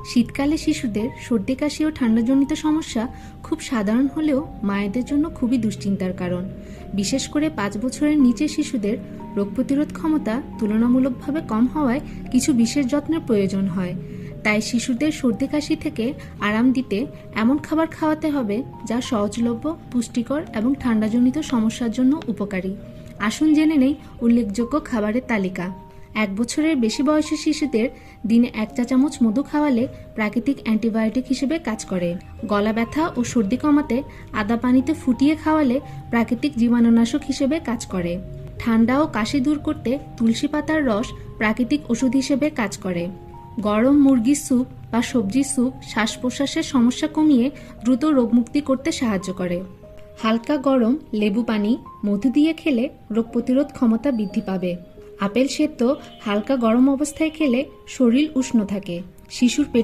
শীতকালে শিশুদের সর্দি কাশি ও ঠান্ডাজনিত সমস্যা খুব সাধারণ হলেও মায়েদের জন্য খুবই দুশ্চিন্তার কারণ। বিশেষ করে 5 বছরের নিচের শিশুদের রোগ প্রতিরোধ ক্ষমতা তুলনামূলকভাবে কম হওয়ায় কিছু বিশেষ যত্নের প্রয়োজন হয়। তাই শিশুদের সর্দি কাশি থেকে আরাম দিতে এমন খাবার খাওয়াতে হবে যা সহজলভ্য, পুষ্টিকর এবং ঠান্ডাজনিত সমস্যার জন্য উপকারী। আসুন জেনে নেই উল্লেখযোগ্য খাবারের তালিকা। 1 বছরের বেশি বয়সী শিশুদের দিনে 1 চা চামচ মধু খাওয়ালে প্রাকৃতিক অ্যান্টিবায়োটিক হিসেবে কাজ করে। গলা ব্যথা ও সর্দি কমাতে আদা পানিতে ফুটিয়ে খাওয়ালে প্রাকৃতিক জীবাণুনাশক হিসেবে কাজ করে। ঠান্ডা ও কাশি দূর করতে তুলসী পাতার রস প্রাকৃতিক ওষুধ হিসেবে কাজ করে। গরম মুরগির স্যুপ বা সবজির স্যুপ শ্বাস প্রশ্বাসের সমস্যা কমিয়ে দ্রুত রোগমুক্তি করতে সাহায্য করে। হালকা গরম লেবু পানি মধু দিয়ে খেলে রোগ প্রতিরোধ ক্ষমতা বৃদ্ধি পাবে। আপেল সেদ্ধ হালকা গরম অবস্থায় খেলে শরীর উষ্ণ থাকে। শিশুর পেট